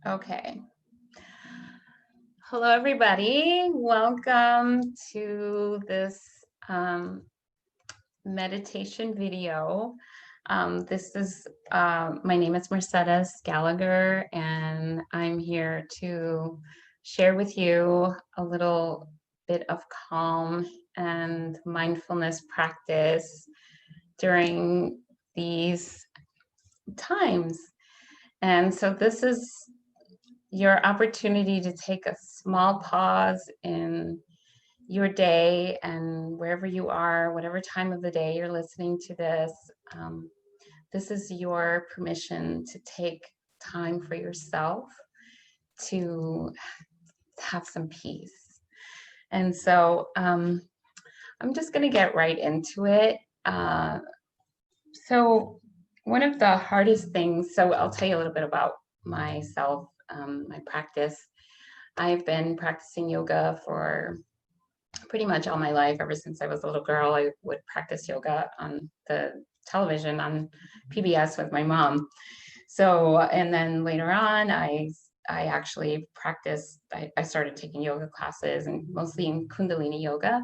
Okay. Hello, everybody. Welcome to this meditation video. My name is Mercedes Gallagher, and I'm here to share with you a little bit of calm and mindfulness practice during these times. And so this is your opportunity to take a small pause in your day, and wherever you are, whatever time of the day you're listening to this, this is your permission to take time for yourself to have some peace. And so I'm just going to get right into it. So one of the hardest things, so I'll tell you a little bit about myself, my practice. I've been practicing yoga for pretty much all my life. Ever since I was a little girl, I would practice yoga on the television on PBS with my mom. So, and then later on, I actually practiced, I started taking yoga classes, and mostly in Kundalini yoga.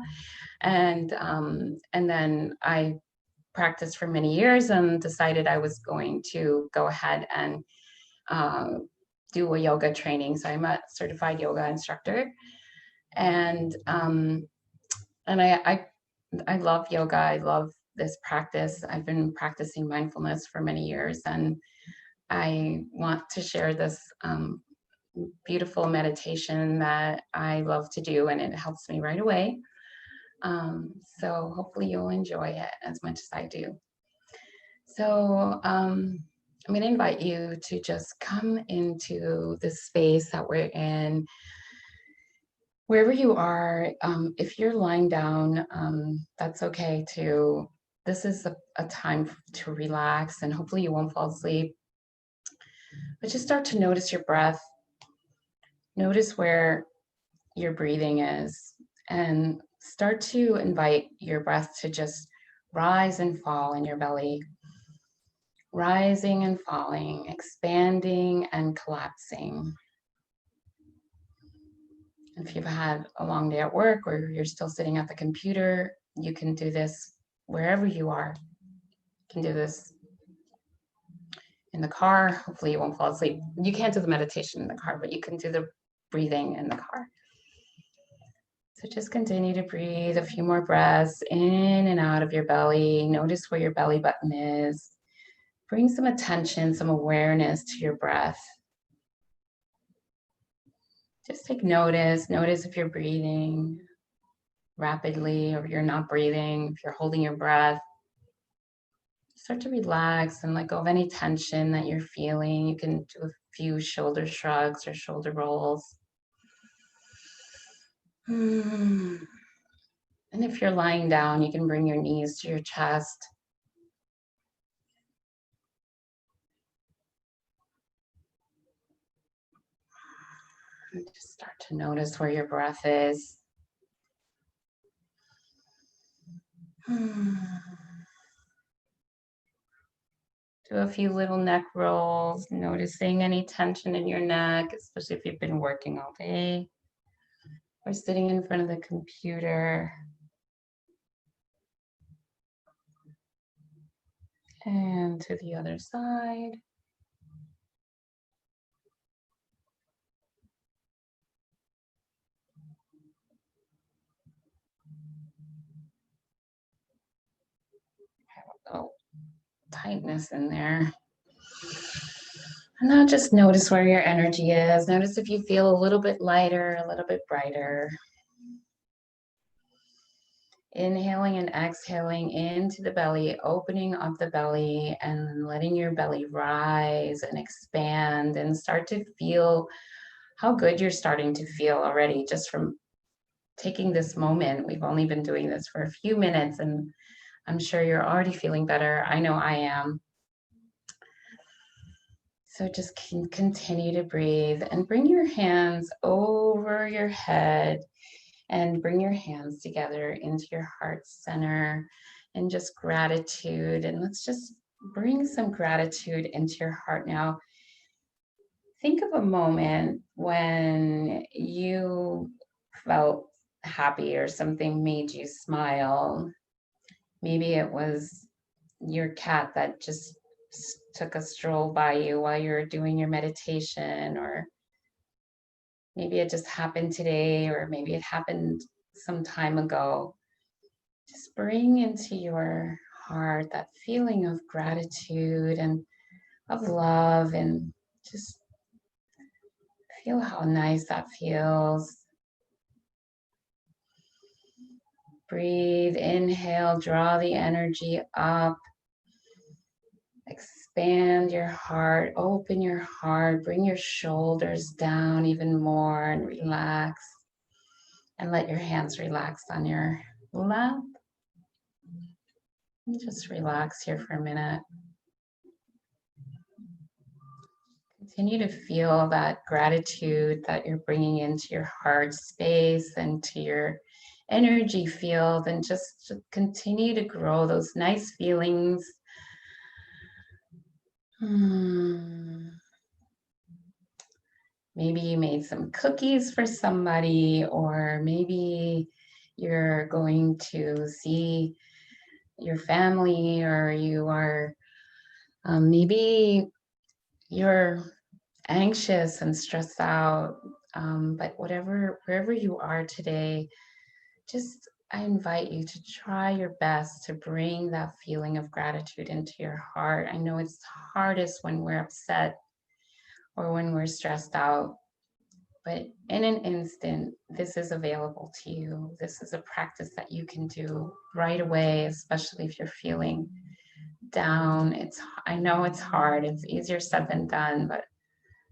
And then I practiced for many years and decided I was going to go ahead and do a yoga training. So I'm a certified yoga instructor, and I love yoga. I love this practice. I've been practicing mindfulness for many years, and I want to share this beautiful meditation that I love to do, and it helps me right away. So hopefully you'll enjoy it as much as I do. So I'm going to invite you to just come into the space that we're in. Wherever you are, if you're lying down, that's okay too. This is a time to relax, and hopefully you won't fall asleep. But just start to notice your breath. Notice where your breathing is, and start to invite your breath to just rise and fall in your belly. Rising and falling, expanding and collapsing. If you've had a long day at work, or you're still sitting at the computer, you can do this wherever you are. You can do this in the car. Hopefully you won't fall asleep. You can't do the meditation in the car, but you can do the breathing in the car. So just continue to breathe a few more breaths in and out of your belly. Notice where your belly button is. Bring some attention, some awareness to your breath. Just take notice. Notice if you're breathing rapidly, or if you're not breathing, if you're holding your breath. Start to relax and let go of any tension that you're feeling. You can do a few shoulder shrugs or shoulder rolls. And if you're lying down, you can bring your knees to your chest. And just start to notice where your breath is. Do a few little neck rolls, noticing any tension in your neck, especially if you've been working all day or sitting in front of the computer. And to the other side. Oh, tightness in there. And now just notice where your energy is. Notice if you feel a little bit lighter, a little bit brighter. Inhaling and exhaling into the belly, opening up the belly and letting your belly rise and expand, and start to feel how good you're starting to feel already just from taking this moment. We've only been doing this for a few minutes, and I'm sure you're already feeling better. I know I am. So just continue to breathe and bring your hands over your head and bring your hands together into your heart center, and just gratitude. And let's just bring some gratitude into your heart now. think of a moment when you felt happy or something made you smile. Maybe it was your cat that just took a stroll by you while you were doing your meditation, or maybe it just happened today, or maybe it happened some time ago. Just bring into your heart that feeling of gratitude and of love, and just feel how nice that feels. Breathe, inhale, draw the energy up. Expand your heart, open your heart, bring your shoulders down even more and relax. And let your hands relax on your lap. And just relax here for a minute. Continue to feel that gratitude that you're bringing into your heart space and to your energy field, and just continue to grow those nice feelings. Maybe you made some cookies for somebody, or maybe you're going to see your family, or you are maybe you're anxious and stressed out. But wherever you are today, I invite you to try your best to bring that feeling of gratitude into your heart. I know it's hardest when we're upset or when we're stressed out, but in an instant, this is available to you. This is a practice that you can do right away, especially if you're feeling down. I know it's hard. It's easier said than done, but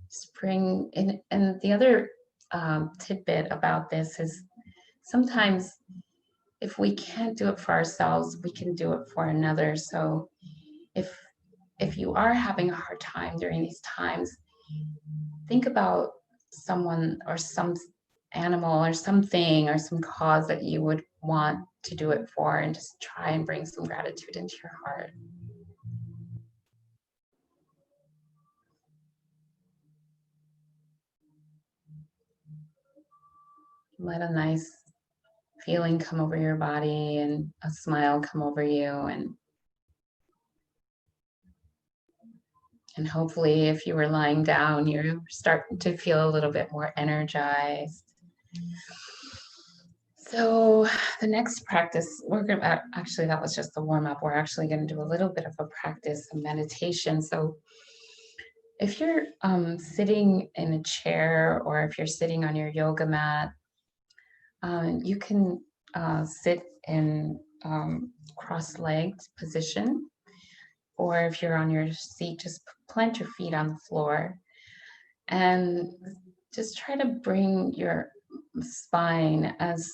spring in. And the other tidbit about this is sometimes if we can't do it for ourselves, we can do it for another. So if you are having a hard time during these times, think about someone or some animal or something or some cause that you would want to do it for, and just try and bring some gratitude into your heart. Let a nice feeling come over your body and a smile come over you, and hopefully if you were lying down, you're starting to feel a little bit more energized. So the next practice, actually that was just the warm up. We're actually going to do a little bit of a practice, a meditation. So if you're sitting in a chair, or if you're sitting on your yoga mat, you can sit in cross-legged position, or if you're on your seat, just plant your feet on the floor and just try to bring your spine as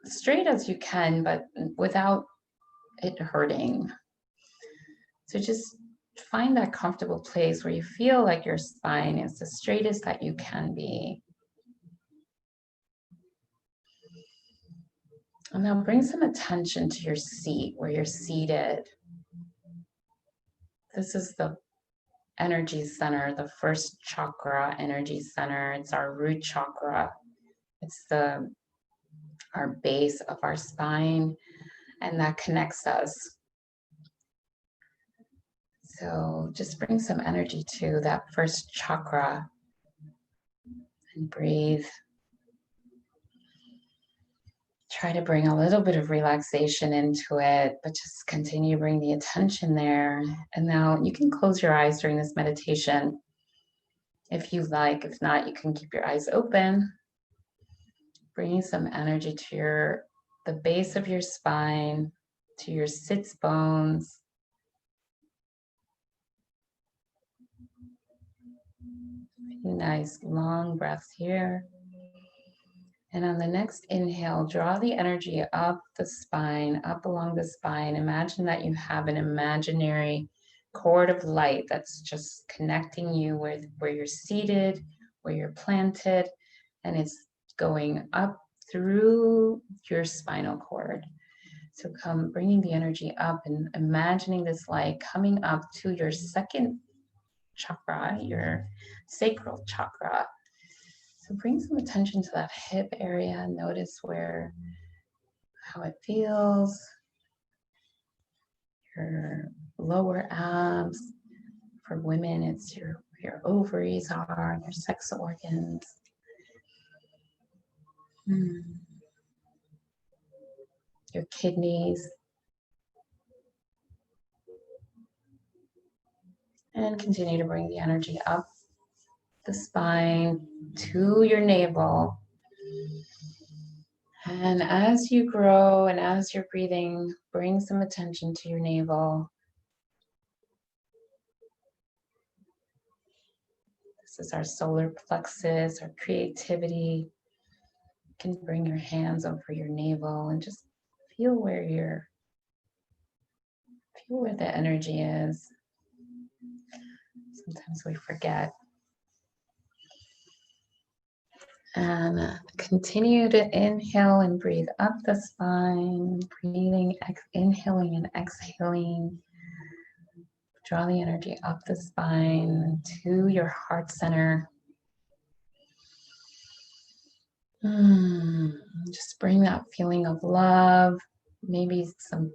straight as you can, but without it hurting. So just find that comfortable place where you feel like your spine is the straightest that you can be. And now bring some attention to your seat, where you're seated. This is the energy center, the first chakra energy center. It's our root chakra. It's our base of our spine, and that connects us. So just bring some energy to that first chakra and breathe. Try to bring a little bit of relaxation into it, but just continue to bring the attention there. And now you can close your eyes during this meditation if you like. If not, you can keep your eyes open. Bringing some energy to the base of your spine, to your sits bones. Nice long breaths here. And on the next inhale, draw the energy up the spine, up along the spine. Imagine that you have an imaginary cord of light that's just connecting you with where you're seated, where you're planted, and it's going up through your spinal cord. So bringing the energy up and imagining this light coming up to your second chakra, your sacral chakra. So bring some attention to that hip area. Notice how it feels. Your lower abs. For women, it's where your ovaries are and your sex organs. Your kidneys. And continue to bring the energy up the spine to your navel. And as you grow and as you're breathing, bring some attention to your navel. This is our solar plexus, our creativity. You can bring your hands over your navel and just feel where the energy is. Sometimes we forget. And continue to inhale and breathe up the spine, breathing, inhaling and exhaling. Draw the energy up the spine to your heart center. Just bring that feeling of love, maybe some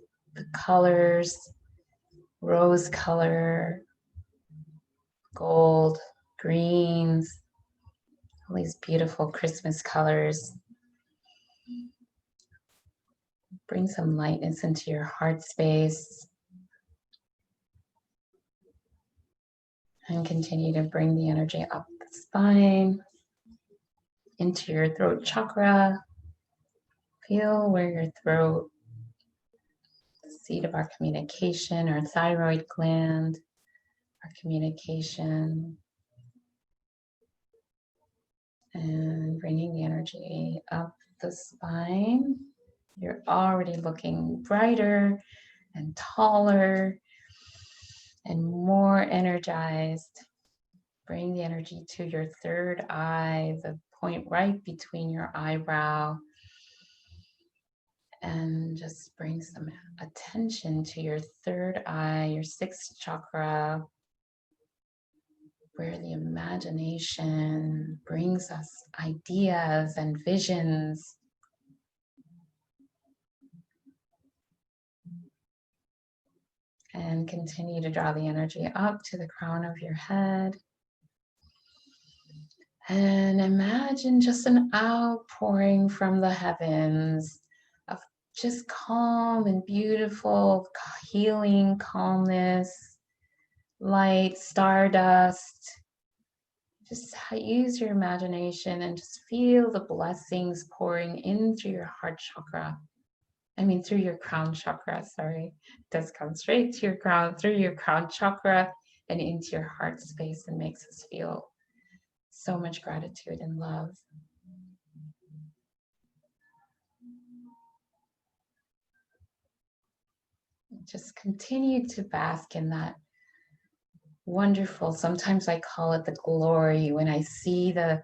colors, rose color, gold, greens, all these beautiful Christmas colors. Bring some lightness into your heart space. And continue to bring the energy up the spine, into your throat chakra. Feel where your throat, the seat of our communication, our thyroid gland, our communication. And bringing the energy up the spine. You're already looking brighter and taller and more energized. Bring the energy to your third eye, the point right between your eyebrow. And just bring some attention to your third eye, your sixth chakra, where the imagination brings us ideas and visions. And continue to draw the energy up to the crown of your head. And imagine just an outpouring from the heavens of just calm and beautiful, healing calmness, light, stardust. Just use your imagination and just feel the blessings pouring in through your heart chakra. Through your crown chakra, sorry. It does come straight to your crown, through your crown chakra and into your heart space, and makes us feel so much gratitude and love. Just continue to bask in that wonderful, sometimes I call it the glory, when I see the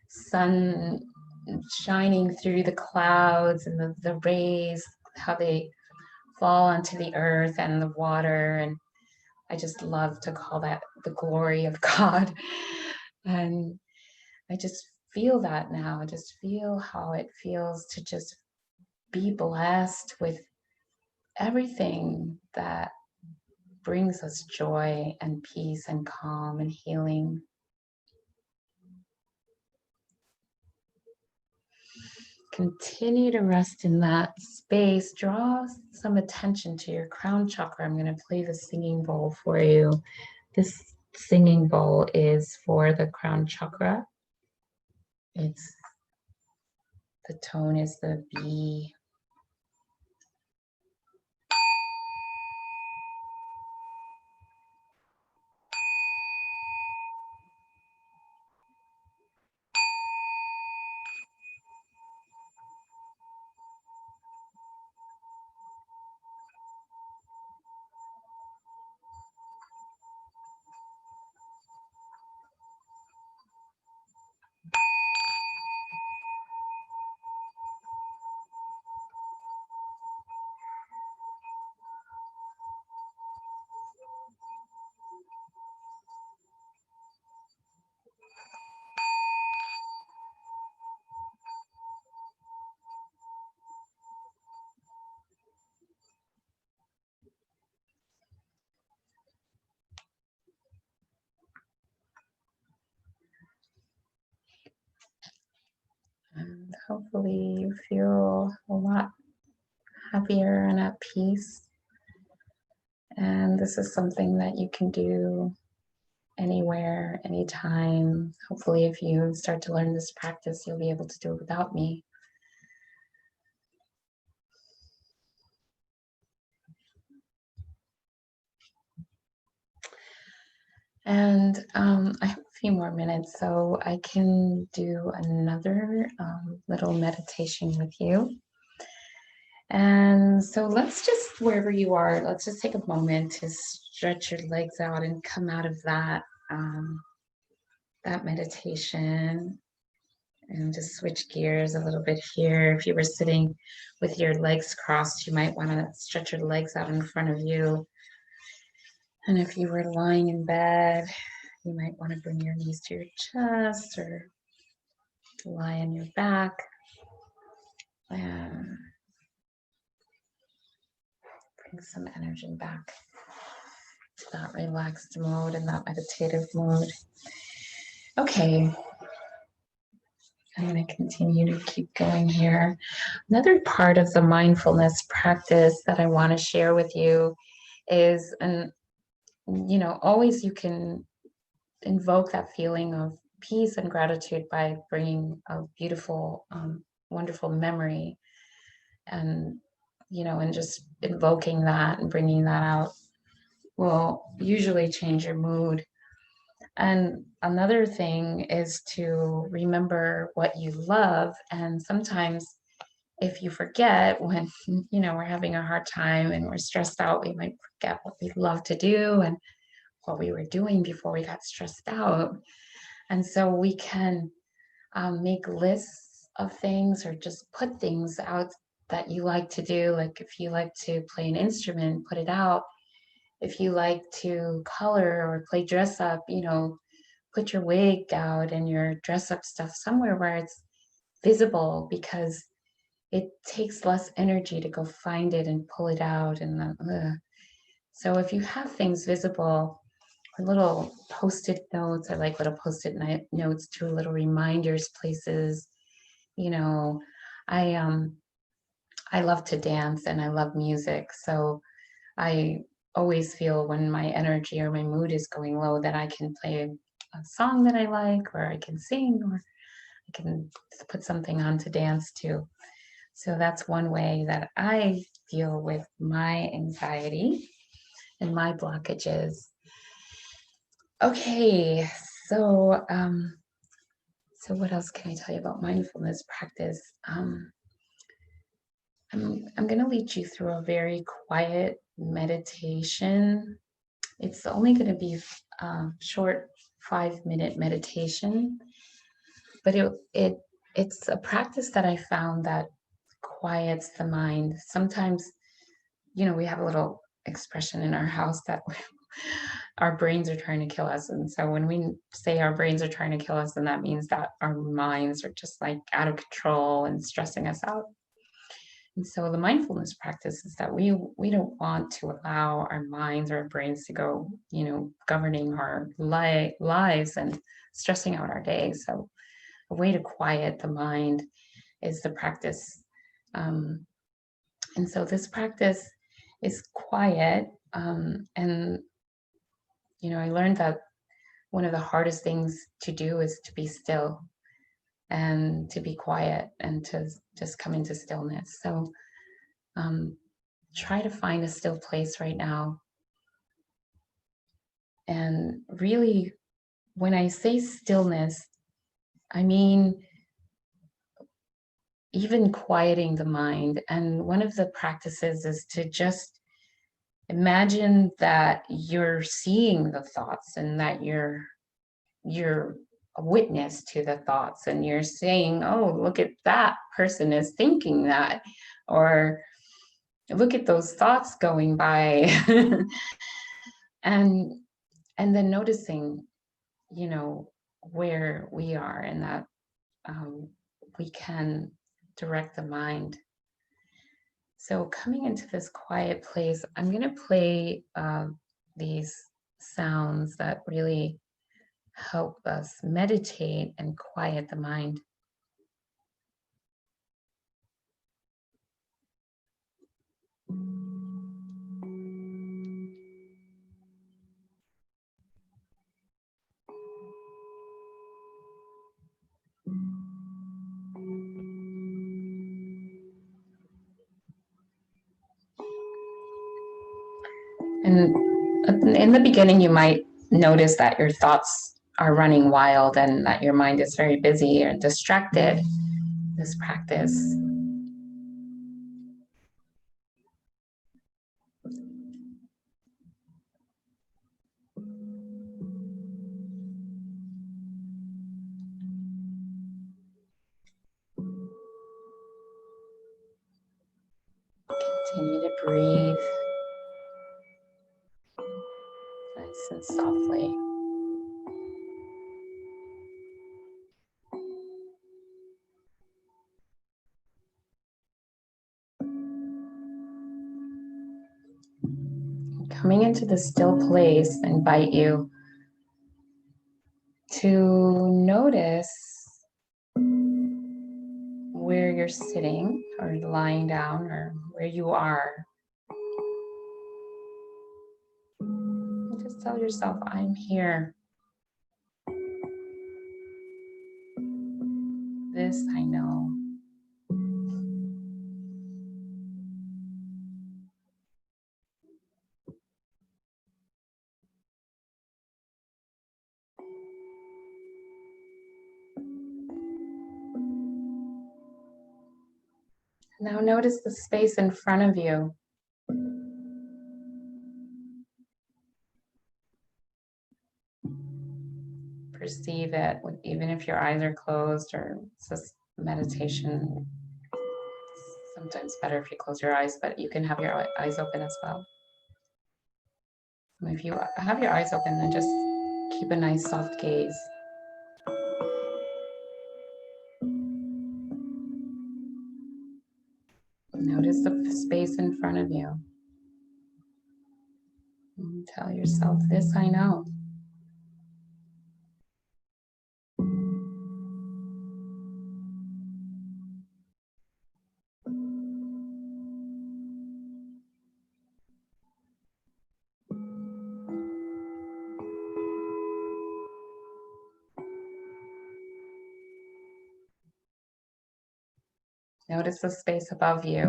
sun shining through the clouds and the rays, how they fall onto the earth and the water. And I just love to call that the glory of God. And I just feel that now. I just feel how it feels to just be blessed with everything that brings us joy and peace and calm and healing. Continue to rest in that space. Draw some attention to your crown chakra. I'm going to play the singing bowl for you. This singing bowl is for the crown chakra. The tone is the B. hopefully you feel a lot happier and at peace. And this is something that you can do anywhere, anytime. Hopefully, if you start to learn this practice, you'll be able to do it without me. And I have a few more minutes, so I can do another little meditation with you. And so let's just, wherever you are, let's just take a moment to stretch your legs out and come out of that that meditation, and just switch gears a little bit here. If you were sitting with your legs crossed, you might want to stretch your legs out in front of you. And if you were lying in bed, you might want to bring your knees to your chest or lie on your back. And bring some energy back to that relaxed mode and that meditative mode. Okay. I'm going to continue to keep going here. Another part of the mindfulness practice that I want to share with you is, and always you can invoke that feeling of peace and gratitude by bringing a beautiful, wonderful memory, and and just invoking that and bringing that out will usually change your mood. And another thing is to remember what you love. And sometimes if you forget, when we're having a hard time and we're stressed out, we might forget what we love to do and what we were doing before we got stressed out. And so we can make lists of things, or just put things out that you like to do. Like if you like to play an instrument, put it out. If you like to color or play dress up, put your wig out and your dress up stuff somewhere where it's visible, because it takes less energy to go find it and pull it out. And so if you have things visible, or little post-it notes, I like little post-it notes too, little reminders, places. I I love to dance and I love music, so I always feel when my energy or my mood is going low that I can play a song that I like, or I can sing, or I can put something on to dance to. So that's one way that I deal with my anxiety and my blockages. Okay, so so what else can I tell you about mindfulness practice? I'm going to lead you through a very quiet meditation. It's only going to be a short 5-minute meditation, but it's a practice that I found that quiets the mind. Sometimes, we have a little expression in our house that our brains are trying to kill us. And so when we say our brains are trying to kill us, then that means that our minds are just like out of control and stressing us out. And so the mindfulness practice is that we don't want to allow our minds or our brains to go, governing our lives and stressing out our days. So a way to quiet the mind is the practice. And so this practice is quiet. And, I learned that one of the hardest things to do is to be still and to be quiet and to just come into stillness. So try to find a still place right now. And really, when I say stillness, I mean even quieting the mind. And one of the practices is to just imagine that you're seeing the thoughts, and that you're a witness to the thoughts, and you're saying, oh, look at that person is thinking that, or look at those thoughts going by. and then noticing, where we are, and that we can direct the mind. So coming into this quiet place, I'm going to play these sounds that really help us meditate and quiet the mind. In the beginning, you might notice that your thoughts are running wild and that your mind is very busy or distracted. This practice. Continue to breathe nice and softly. Coming into the still place, I invite you to notice where you're sitting or lying down or where you are. Just tell yourself, I'm here. This I know. Now notice the space in front of you. Perceive it, even if your eyes are closed, or it's just meditation. Sometimes better if you close your eyes, but you can have your eyes open as well. If you have your eyes open, then just keep a nice soft gaze. Notice the space in front of you. And tell yourself, this I know. Notice the space above you.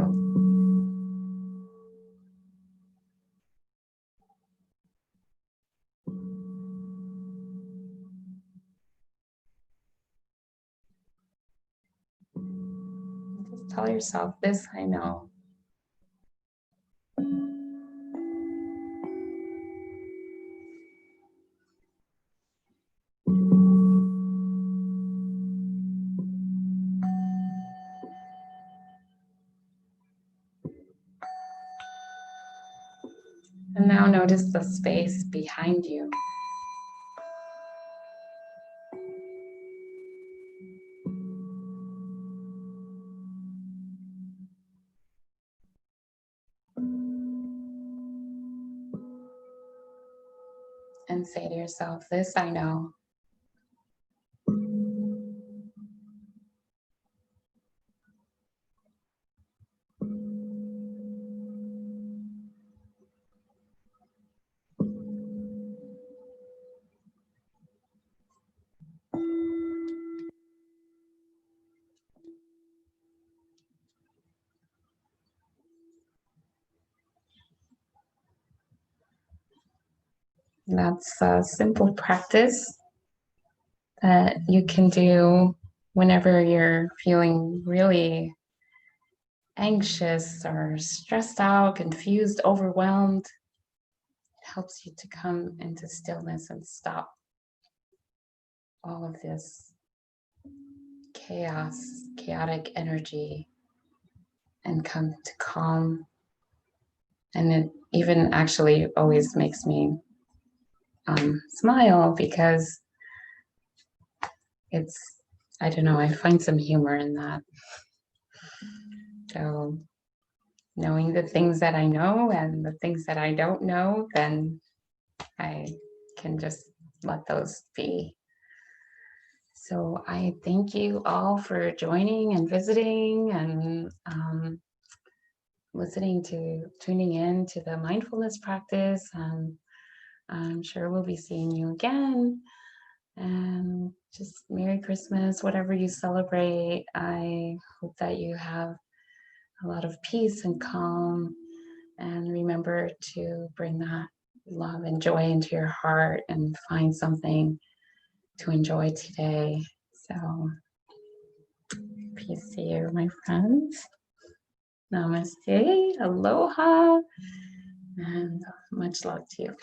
Just tell yourself, this I know. And now notice the space behind you. And say to yourself, this I know. That's a simple practice that you can do whenever you're feeling really anxious or stressed out, confused, overwhelmed. It helps you to come into stillness and stop all of this chaos, chaotic energy, and come to calm. And it even actually always makes me smile because it's, I don't know, I find some humor in that. So knowing the things that I know and the things that I don't know, then I can just let those be. So I thank you all for joining and visiting and tuning in to the mindfulness practice. And I'm sure we'll be seeing you again. And just Merry Christmas, whatever you celebrate. I hope that you have a lot of peace and calm. And remember to bring that love and joy into your heart and find something to enjoy today. So peace to you, my friends. Namaste, aloha, and much love to you.